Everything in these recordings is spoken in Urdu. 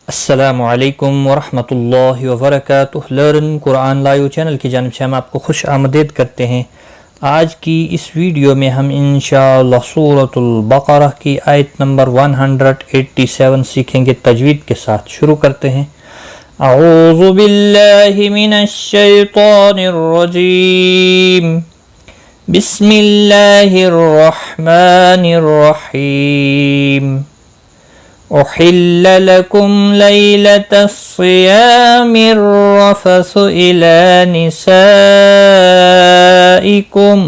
السلام علیکم ورحمۃ اللہ وبرکاتہ۔ لرن قرآن لائیو چینل کی جانب سے ہم آپ کو خوش آمدید کرتے ہیں۔ آج کی اس ویڈیو میں ہم انشاءاللہ سورۃ البقرہ کی آیت نمبر 187 سیکھیں گے تجوید کے ساتھ۔ شروع کرتے ہیں۔ اعوذ باللہ من الشیطان الرجیم، بسم اللہ الرحمن الرحیم۔ أحل لكم ليلة الصيام الرفث إلى نسائكم۔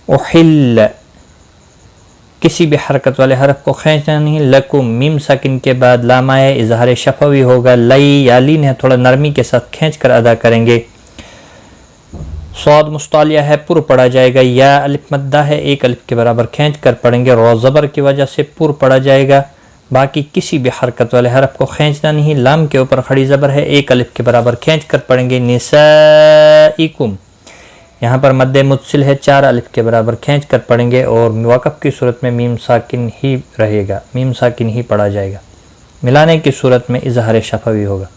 أحل کسی بھی حرکت والے حرف کو کھینچنا نہیں۔ لکم میم ساکن کے بعد لام آیا، اظہار شفوی ہوگا۔ لئی یا لین ہے، تھوڑا نرمی کے ساتھ کھینچ کر ادا کریں گے۔ صاد مستعلیہ ہے، پر پڑا جائے گا۔ یا الف مدہ ہے، ایک الف کے برابر کھینچ کر پڑھیں گے۔ رو زبر کی وجہ سے پر پڑا جائے گا۔ باقی کسی بھی حرکت والے حرف کو کھینچنا نہیں۔ لام کے اوپر کھڑی زبر ہے، ایک الف کے برابر کھینچ کر پڑھیں گے۔ نسائکم یہاں پر مد متصل ہے، چار الف کے برابر کھینچ کر پڑھیں گے، اور وقف کی صورت میں میم ساکن ہی رہے گا، میم ساکن ہی پڑھا جائے گا۔ ملانے کی صورت میں اظہار شفوی ہوگا۔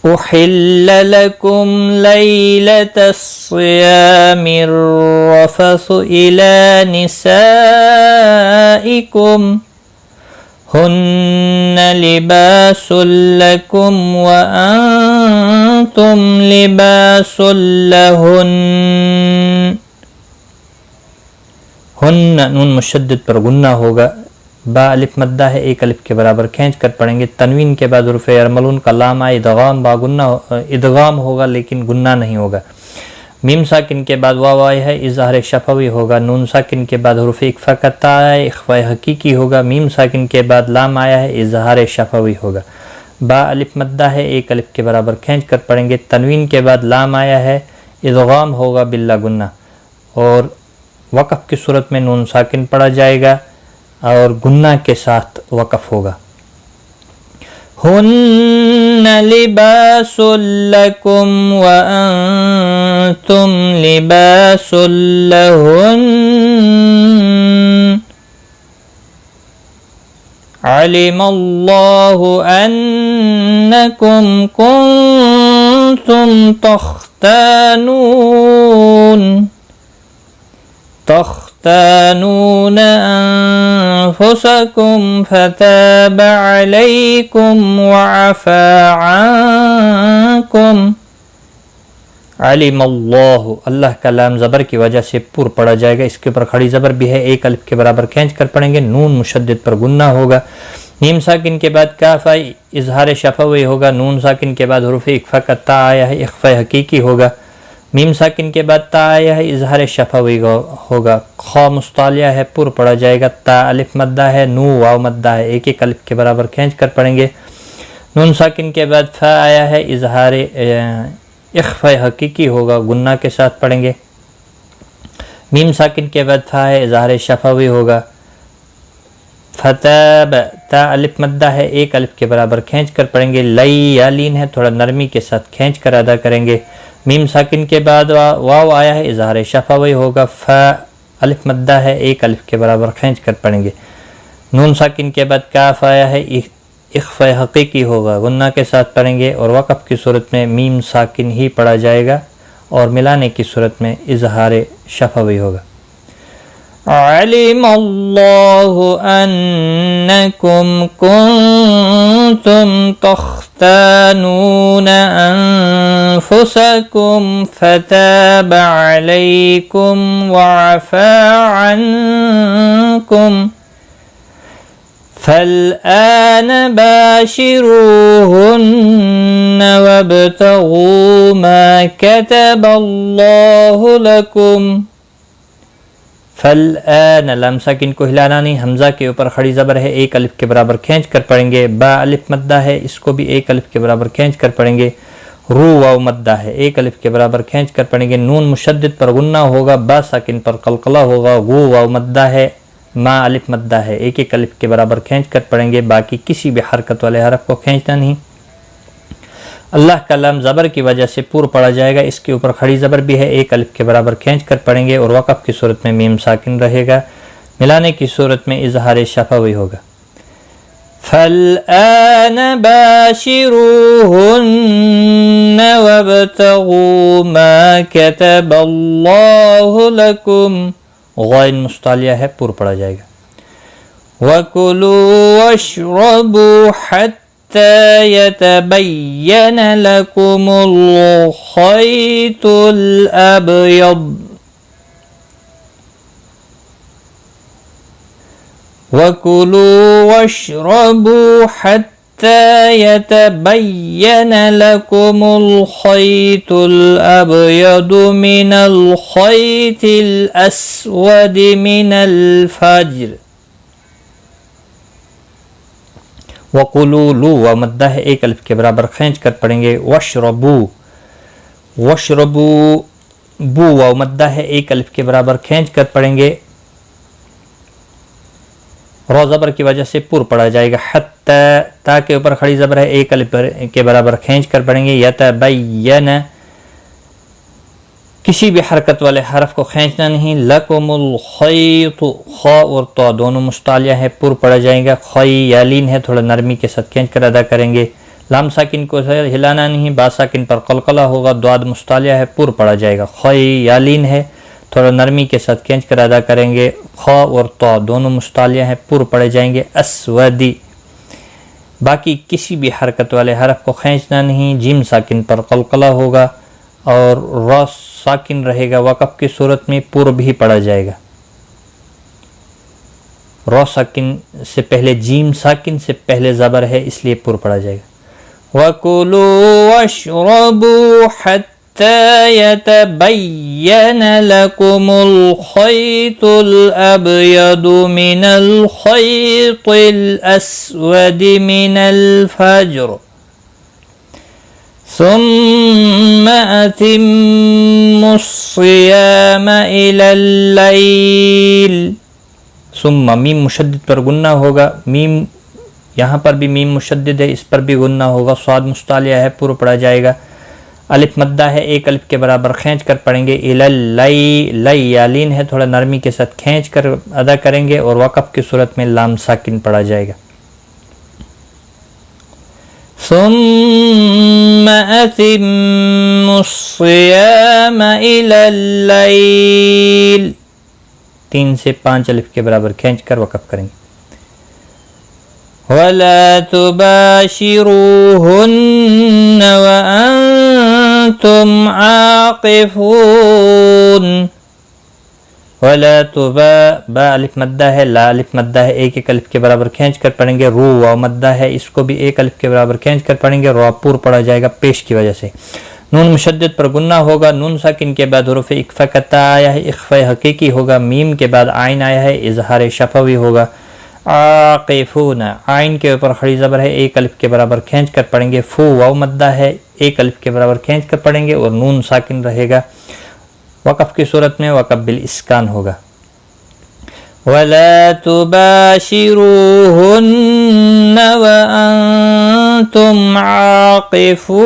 احل لکم لیلۃ الصیام الرفث الی نسائکم ہن لباس لکم وانتم لباس لہن۔ ہن نون مشدد پر غنہ ہوگا۔ با الف مدہ ہے، ایک الف کے برابر کھینچ کر پڑھیں گے۔ تنوین کے بعد حروف یرملون کا لام آئے، ادغام با غنہ ادغام ہوگا لیکن غنہ نہیں ہوگا۔ میم ساکن کے بعد واو آئے ہے، اظہار شفوی ہوگا۔ نون ساکن کے بعد حروف اخفا کا تا ہے، اخفا حقیقی ہوگا۔ میم ساکن کے بعد لام آیا ہے، اظہار شفوی ہوگا۔ با الف مدہ ہے، ایک الف کے برابر کھینچ کر پڑھیں گے۔ تنوین کے بعد لام آیا ہے، ادغام ہوگا باللہ غنہ، اور وقف کی صورت میں نون ساکن پڑھا جائے گا اور غنہ کے ساتھ وقف ہوگا۔ ہن لباس لکم وانتم لباس لہن۔ علم اللہ انکم کنتم تختانون انفسکم فتاب علیکم وعفا عنکم۔ علم اللہ، اللہ کا لام زبر کی وجہ سے پر پڑا جائے گا، اس کے اوپر کھڑی زبر بھی ہے، ایک الف کے برابر کھینچ کر پڑھیں گے۔ نون مشدد پر غنہ ہوگا۔ میم ساکن کے بعد کاف آئی، اظہار شفوی ہوگا۔ نون ساکن کے بعد حروف اخفا کا تا آیا ہے، اخفا حقیقی ہوگا۔ میم ساکن کے بعد تا آیا ہے، اظہار شفوی ہوگا۔ خا مستعلیہ ہے، پر پڑا جائے گا۔ تا الف مدہ ہے، نو واو مدہ ہے، ایک ایک الف کے برابر کھینچ کر پڑھیں گے۔ نون ساکن کے بعد فا آیا ہے، اظہار اخفا حقیقی ہوگا، غنہ کے ساتھ پڑھیں گے۔ میم ساکن کے بعد فا ہے، اظہار شفوی ہوگا۔ فتاب تا الف مدہ ہے، ایک الف کے برابر کھینچ کر پڑھیں گے۔ لئی یا لین ہے، تھوڑا نرمی کے ساتھ کھینچ کر ادا کریں گے۔ میم ساکن کے بعد واو آیا ہے، اظہار شفوی ہوگا۔ فا الف مدہ ہے، ایک الف کے برابر کھینچ کر پڑھیں گے۔ نون ساکن کے بعد کاف آیا ہے، اخفا حقیقی ہوگا، غنہ کے ساتھ پڑھیں گے، اور وقف کی صورت میں میم ساکن ہی پڑھا جائے گا، اور ملانے کی صورت میں اظہار شفوی ہوگا۔ علم اللہ انکم کنتم تختانون انفسکم فتاب علیکم وعفا عنکم فالآن باشروہن وابتغوا ما كتب اللہ لکم۔ فالآن لام ساکن کو ہلانا نہیں، حمزہ کے اوپر کھڑی زبر ہے، ایک الف کے برابر کھینچ کر پڑھیں گے۔ با الف مدہ ہے، اس کو بھی ایک الف کے برابر کھینچ کر پڑھیں گے۔ رو واو مدہ ہے، ایک الف کے برابر کھینچ کر پڑھیں گے۔ نون مشدد پر غنہ ہوگا، با ساکن پر قلقلہ ہوگا۔ غو واو مدہ ہے، ما الف مدہ ہے، ایک ایک الف کے برابر کھینچ کر پڑھیں گے۔ باقی کسی بھی حرکت والے حرف کو کھینچنا نہیں۔ اللہ کا لام زبر کی وجہ سے پور پڑا جائے گا، اس کے اوپر کھڑی زبر بھی ہے، ایک الف کے برابر کھینچ کر پڑھیں گے اور وقف کی صورت میں میم ساکن رہے گا، ملانے کی صورت میں اظہار شفوی ہوگا۔ فالآن باشروهن وابتغوا ما كتب الله لكم، غین مستعلیہ ہے، پور پڑا جائے گا. وَكُلُوا وَاشْرَبُوا حَتَّى يَتَبَيَّنَ لَكُمُ الْخَيْطُ الْأَبْيَضُ وَكُلُوا وَاشْرَبُوا حَتَّى يَتَبَيَّنَ لَكُمُ الْخَيْطُ الْأَبْيَضُ مِنَ الْخَيْطِ الْأَسْوَدِ مِنَ الْفَجْرِ. وَقُلُوا لُو و مدہ ہے ایک الف کے برابر کھینچ کر پڑھیں گے. وَاشْرَبُوا وَاشْرَبُوا بو و مدہ ہے ایک الف کے برابر کھینچ کر پڑھیں گے. رو زبر کی وجہ سے پور پڑا جائے گا. حتی تا کے اوپر کھڑی زبر ہے، ایک الف کے برابر کھینچ کر پڑھیں گے. یتبین کسی بھی حرکت والے حرف کو کھینچنا نہیں. لکم الخیط خا اور تو دونوں مستعلیہ ہے، پور پڑا جائے گا. خی یالین ہے، تھوڑا نرمی کے ساتھ کھینچ کر ادا کریں گے. لام ساکن کو ہلانا نہیں، با ساکن پر قلقلہ ہوگا. دواد مستعلیہ ہے، پور پڑا جائے گا. خی یالین ہے، تھوڑا نرمی کے ساتھ کھینچ کر ادا کریں گے. خا اور تو دونوں مستعلیہ ہیں، پور پڑے جائیں گے. اسودی باقی کسی بھی حرکت والے حرف کو کھینچنا نہیں. جیم ساکن پر قلقلہ ہوگا اور را ساکن رہے گا. وقف کی صورت میں پور بھی پڑا جائے گا. را ساکن سے پہلے جیم ساکن سے پہلے زبر ہے، اس لیے پور پڑا جائے گا. وَكُلُوا وَاشْرَبُوا حَتَّى يَتَبَيَّنَ لَكُمُ الْخَيْطُ الْأَبْيَضُ مِنَ الْخَيْطِ الْأَسْوَدِ مِنَ الْفَجْرِ ثُمَّ أَتِمُّوا الصِّيَامَ إِلَى اللَّيْلِ. ثم میم مشدد پر گنہ ہوگا. میم یہاں پر بھی میم مشدد ہے، اس پر بھی گنہ ہوگا. صاد مستعلیہ ہے، پورا پڑا جائے گا. الف مدہ ہے، ایک الف کے برابر کھینچ کر پڑھیں گے. لئی یالین ہے، تھوڑا نرمی کے ساتھ کھینچ کر ادا کریں گے. اور وقف کی صورت میں لام ساکن پڑا جائے گا. ثم أتموا الصيام إلى الليل. 3 سے 5 الف کے برابر کھینچ کر وقف کریں گے. وَلَا تُبَاشِرُوهُنَّ وَأَنْتُمْ عَاقِفُونَ. وَلَا با الف مدہ ہے، لا الف مدہ ہے، ایک الف کے برابر کھینچ کر پڑھیں گے. رو و مدہ ہے، اس کو بھی ایک الف کے برابر کھینچ کر پڑھیں گے. رو پور پڑا جائے گا پیش کی وجہ سے. نون مشدد پر گنہ ہوگا. نون ساکن کے بعد حروف اخفا کا تا آیا ہے، اخفا حقیقی ہوگا. میم کے بعد عین آیا ہے، اظہار شفوی ہوگا. عاقفون عین کے اوپر کھڑی زبر ہے، ایک الف کے برابر کھینچ کر پڑھیں گے. فو واو مدہ ہے، ایک الف کے برابر کھینچ کر پڑھیں گے. اور نون ساکن رہے گا. وقف کی صورت میں وقف بالاسکان ہوگا. وَلَا تُبَاشِرُوهُنَّ وَأَنْتُمْ عَاقِفُونَ.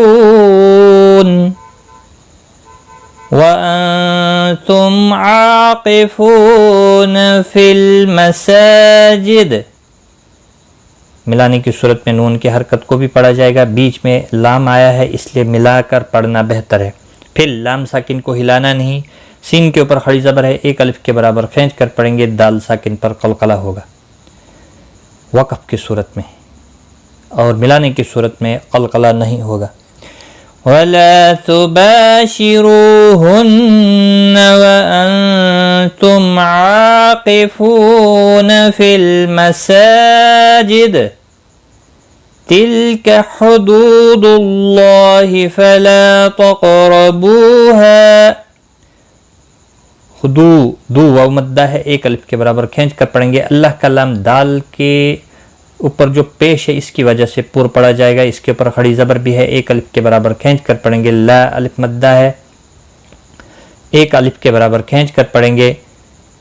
وَأَنْتُمْ عَاقِفُونَ فِي الْمَسَاجِدِ. ملانے کی صورت میں نون کی حرکت کو بھی پڑھا جائے گا. بیچ میں لام آیا ہے، اس لیے ملا کر پڑھنا بہتر ہے. پھر لام ساکن کو ہلانا نہیں. سین کے اوپر کھڑی زبر ہے، ایک الف کے برابر کھینچ کر پڑھیں گے. دال ساکن پر قلقلہ ہوگا وقف کی صورت میں، اور ملانے کی صورت میں قلقلہ نہیں ہوگا. وَلَا تُبَاشِرُوهُنَّ وَأَنْتُمْ عَاقِفُونَ فِي الْمَسَاجِدِ تِلْكَ حُدُودُ اللَّهِ فَلَا تَقْرَبُوهَا. دو واو مدہ ہے، ایک الف کے برابر کھینچ کر پڑھیں گے. اللہ کا لام دال کے اوپر جو پیش ہے اس کی وجہ سے پور پڑا جائے گا. اس کے اوپر کھڑی زبر بھی ہے، ایک الف کے برابر کھینچ کر پڑھیں گے. لا الف مدہ ہے، ایک الف کے برابر کھینچ کر پڑھیں گے.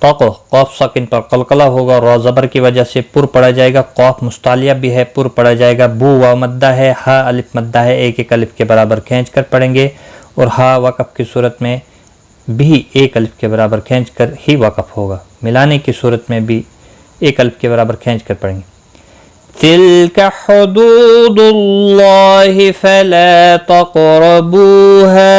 قاف ساکن پر قلقلہ ہوگا. را زبر کی وجہ سے پور پڑا جائے گا. قاف مستعلیہ بھی ہے، پور پڑا جائے گا. بو واو مدہ ہے، ہا الف مدہ ہے، ایک الف کے برابر کھینچ کر پڑھیں گے. اور ہا وقف کی صورت میں بھی ایک الف کے برابر کھینچ کر ہی وقف ہوگا. ملانے کی صورت میں بھی ایک الف کے برابر کھینچ کر پڑھیں گے. تلك حدود الله فلا تقربوها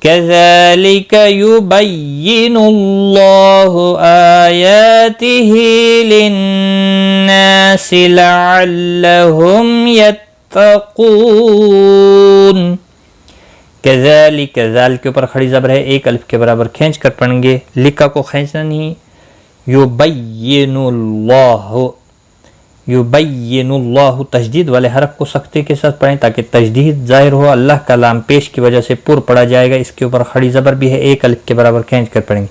كذلك يبين الله آياته للناس لعلهم يتقون. كذلك ذال کے اوپر کھڑی زبر ہے, ایک الف کے برابر کھینچ کر پڑھیں گے, لکھا کو کھینچنا نہیں. یبین اللہ, یبین اللہ, تشدید والے حرف کو سختی کے ساتھ پڑھیں تاکہ تشدید ظاہر ہو. اللہ کا لام پیش کی وجہ سے پر پڑھا جائے گا. اس کے اوپر کھڑی زبر بھی ہے, ایک الف کے برابر کھینچ کر پڑھیں گے.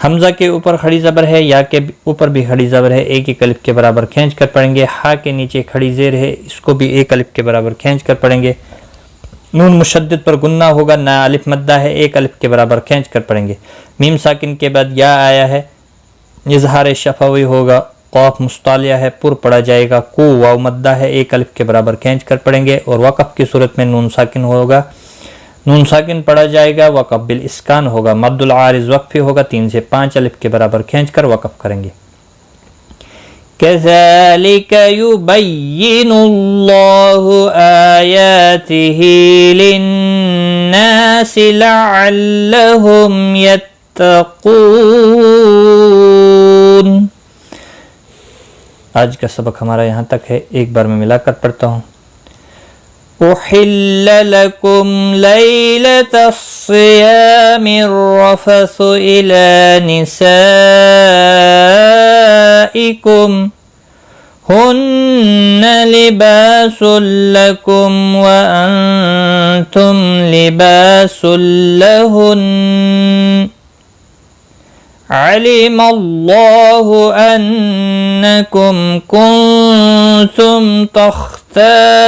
حمزہ کے اوپر کھڑی زبر ہے, یا کے اوپر بھی کھڑی زبر ہے, ایک ایک الف کے برابر کھینچ کر پڑھیں گے. ہا کے نیچے کھڑی زیر ہے, اس کو بھی ایک الف کے برابر کھینچ کر پڑھیں گے. نون مشدد پر گنہ ہوگا, نا الف مدہ ہے, ایک الف کے برابر کھینچ کر پڑھیں گے. میم ساکن کے بعد یا آیا ہے, اظہار شفوی ہوگا. قاف مستعلیہ ہے, پر پڑھا جائے گا. کو واو مدہ ہے, ایک الف کے برابر کھینچ کر پڑھیں گے. اور وقف کی صورت میں نون ساکن ہوگا, نون ساکن پڑھا جائے گا. وقف بالاسکان ہوگا. مد العارض وقفی ہوگا, 3 سے 5 الف کے برابر کھینچ کر وقف کریں گے. كذلك يبين الله آياته للناس لعلهم يتقون. آج کا سبق ہمارا یہاں تک ہے, ایک بار میں ملا کر پڑھتا ہوں. أحل لكم ليلة الصيام الرفث إلى نسائكم هن لباس لكم وأنتم لباس لهن علم الله أنكم كنتم تختانون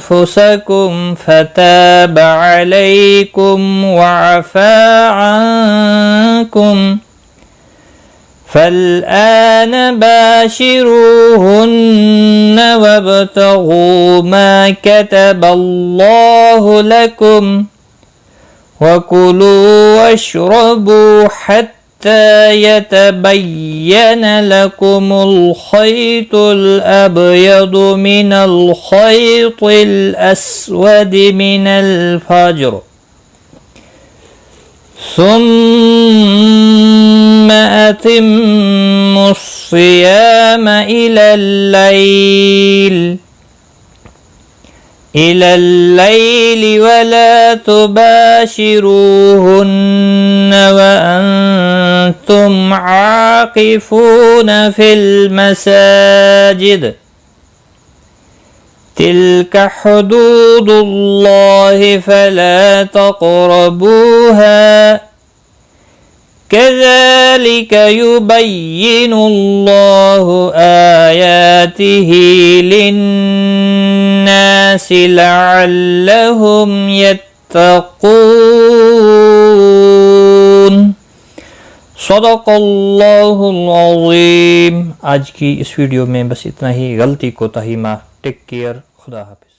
أنفسكم فتاب عليكم وعفى عنكم فالآن باشروهن وابتغوا ما كتب الله لكم وكلوا واشربوا حتى يتبين لكم الخيط الأبيض من الخيط الأسود من الفجر ثم أتموا الصيام إلى الليل ولا تباشروهن وأنتم عاكفون في المساجد تلك حدود الله فلا تقربوها كذلك يبين الله آياته للناس لعلهم يتقون. صدق اللہ العظیم. آج کی اس ویڈیو میں بس اتنا ہی. غلطی کوتاہی معاف. Take care. خدا حافظ.